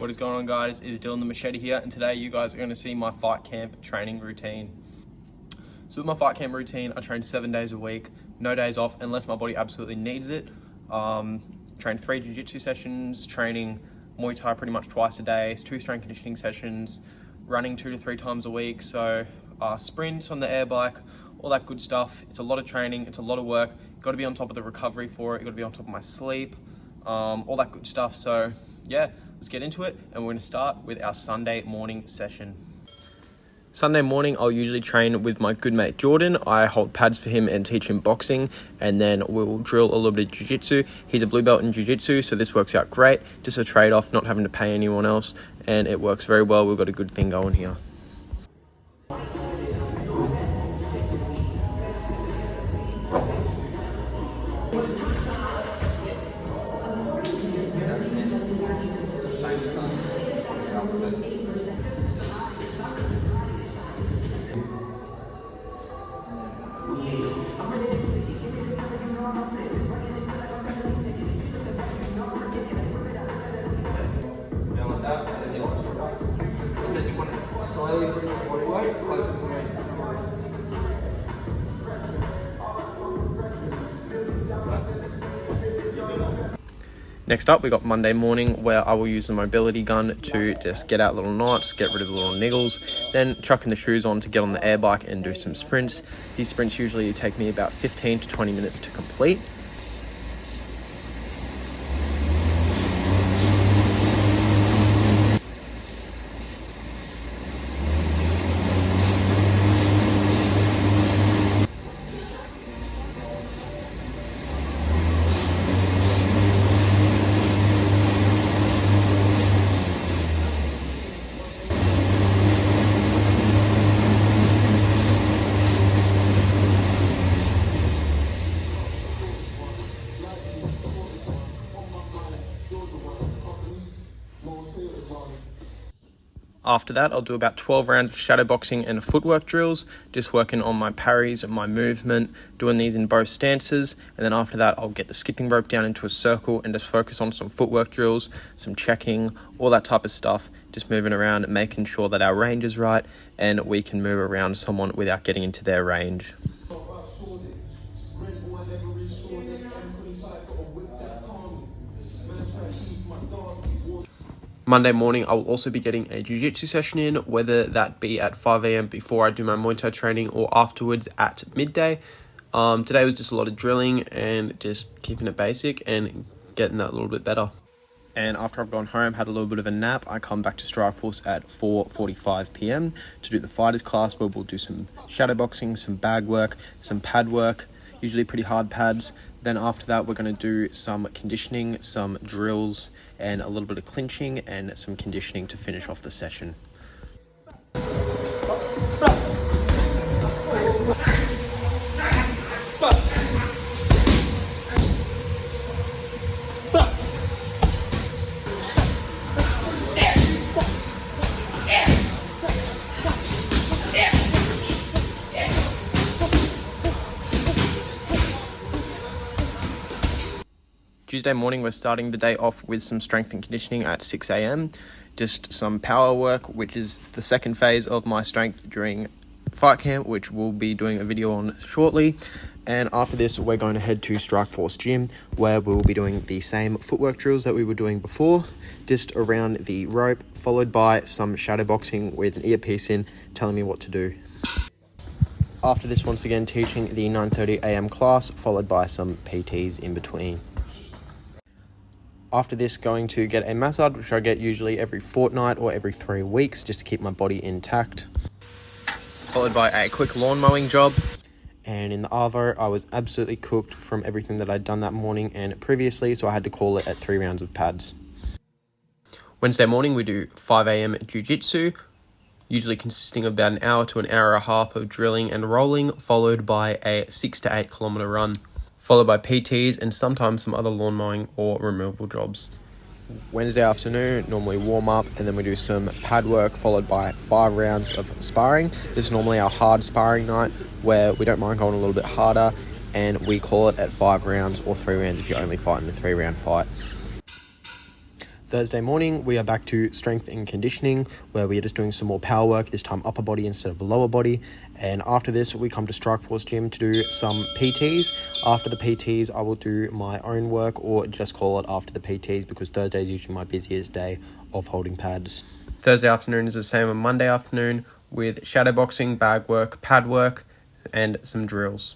What is going on, guys? Is Dylan the Machete here, and today you guys are going to see my fight camp training routine. So with my fight camp routine, I train 7 days a week, no days off unless my body absolutely needs it. Train 3 jiu-jitsu sessions, training Muay Thai pretty much twice a day, 2 strength conditioning sessions, running 2 to 3 times a week, so sprints on the air bike, all that good stuff. It's a lot of training, it's a lot of work. Got to be on top of the recovery for it, got to be on top of my sleep, all that good stuff. So yeah, let's get into it, and we're going to start with our Sunday morning session. Sunday morning, I'll usually train with my good mate Jordan. I hold pads for him and teach him boxing, and then we'll drill a little bit of jiu-jitsu. He's a blue belt in jiu-jitsu, so this works out great. Just a trade-off, not having to pay anyone else, and it works very well. We've got a good thing going here. Slowly bring your body weight closer to me. Next up, we got Monday morning, where I will use the mobility gun to just get out little knots, get rid of the little niggles, then chucking the shoes on to get on the air bike and do some sprints. These sprints usually take me about 15 to 20 minutes to complete. After that, I'll do about 12 rounds of shadow boxing and footwork drills, just working on my parries and my movement, doing these in both stances. And then after that, I'll get the skipping rope down into a circle and just focus on some footwork drills, some checking, all that type of stuff, just moving around, making sure that our range is right and we can move around someone without getting into their range. Monday morning, I will also be getting a jiu-jitsu session in, whether that be at 5 a.m. before I do my Muay Thai training or afterwards at midday. Today was just a lot of drilling and just keeping it basic and getting that a little bit better. And after I've gone home, had a little bit of a nap, I come back to Strikeforce at 4:45 p.m. to do the fighters class, where we'll do some shadow boxing, some bag work, some pad work, usually pretty hard pads. Then after that, we're going to do some conditioning, some drills, and a little bit of clinching and some conditioning to finish off the session. Tuesday morning, we're starting the day off with some strength and conditioning at 6 a.m. Just some power work, which is the second phase of my strength during fight camp, which we'll be doing a video on shortly. And after this, we're going to head to Strikeforce Gym, where we'll be doing the same footwork drills that we were doing before, just around the rope, followed by some shadow boxing with an earpiece in, telling me what to do. After this, once again, teaching the 9:30 a.m. class, followed by some PTs in between. After this, going to get a massage, which I get usually every fortnight or every 3 weeks, just to keep my body intact. Followed by a quick lawn mowing job. And in the Arvo, I was absolutely cooked from everything that I'd done that morning and previously, so I had to call it at 3 rounds of pads. Wednesday morning, we do 5 a.m. jiu-jitsu, usually consisting of about an hour to an hour and a half of drilling and rolling, followed by a 6 to 8 kilometer run, followed by PTs and sometimes some other lawn mowing or removal jobs. Wednesday afternoon, normally warm up, and then we do some pad work followed by 5 rounds of sparring. This is normally our hard sparring night, where we don't mind going a little bit harder, and we call it at 5 rounds or 3 rounds if you're only fighting a 3-round fight. Thursday morning, we are back to strength and conditioning, where we are just doing some more power work, this time upper body instead of lower body. And after this, we come to Strikeforce Gym to do some PTs. After the PTs, I will do my own work, or just call it after the PTs, because Thursday is usually my busiest day of holding pads. Thursday afternoon is the same as Monday afternoon, with shadow boxing, bag work, pad work, and some drills.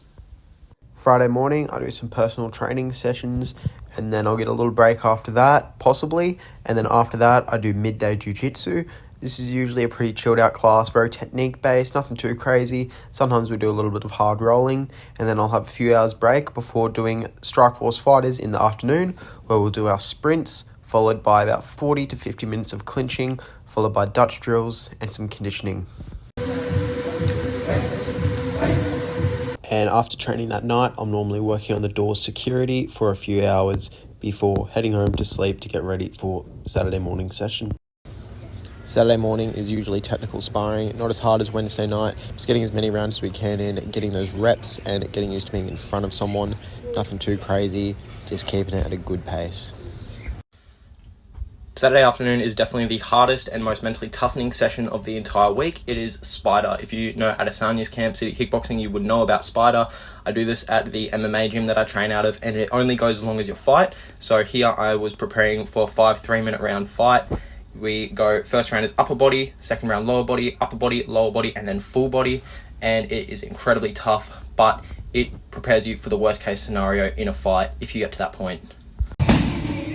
Friday morning, I do some personal training sessions, and then I'll get a little break after that, possibly. And then after that, I do midday jiu-jitsu. This is usually a pretty chilled out class, very technique based, nothing too crazy. Sometimes we do a little bit of hard rolling, and then I'll have a few hours break before doing Strikeforce Fighters in the afternoon, where we'll do our sprints, followed by about 40 to 50 minutes of clinching, followed by Dutch drills and some conditioning. And after training that night, I'm normally working on the door security for a few hours before heading home to sleep to get ready for Saturday morning session. Saturday morning is usually technical sparring, not as hard as Wednesday night, just getting as many rounds as we can in, getting those reps and getting used to being in front of someone. Nothing too crazy, just keeping it at a good pace. Saturday afternoon is definitely the hardest and most mentally toughening session of the entire week. It is Spider. If you know Adesanya's Camp City Kickboxing, you would know about Spider. I do this at the MMA gym that I train out of, and it only goes as long as your fight. So here I was preparing for a 5 3-minute round fight. We go, first round is upper body, second round lower body, upper body, lower body, and then full body. And it is incredibly tough, but it prepares you for the worst case scenario in a fight if you get to that point.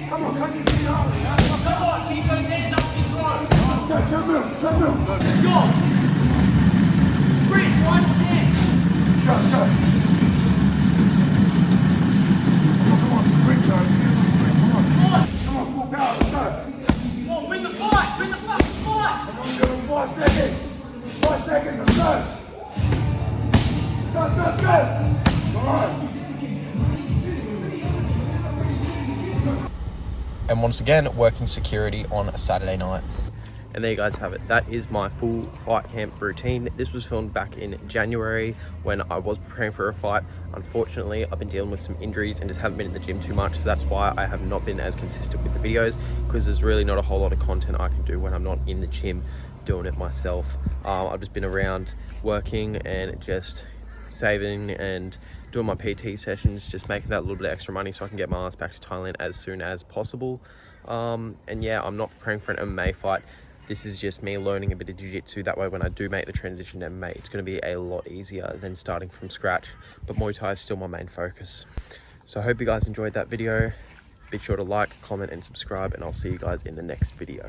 Come on, cut your feet out. Come on, keep those hands up to the road. Good job. Sprint, one step. Go. Come on, sprint, guys. Come on, full power, let's go. Come on, win the fight, win the fucking fight. Come on, give him 5 seconds. 5 seconds, let's go. Let's go. Come on. And once again, working security on a Saturday night. And there you guys have it. That is my full fight camp routine. This was filmed back in January when I was preparing for a fight. Unfortunately, I've been dealing with some injuries and just haven't been in the gym too much. So that's why I have not been as consistent with the videos, because there's really not a whole lot of content I can do when I'm not in the gym doing it myself. I've just been around working and just saving and doing my PT sessions, just making that little bit of extra money so I can get my ass back to Thailand as soon as possible. And yeah, I'm not preparing for an MMA fight. This is just me learning a bit of jiu-jitsu. That way when I do make the transition to MMA, it's going to be a lot easier than starting from scratch. But Muay Thai is still my main focus. So I hope you guys enjoyed that video. Be sure to like, comment and subscribe, and I'll see you guys in the next video.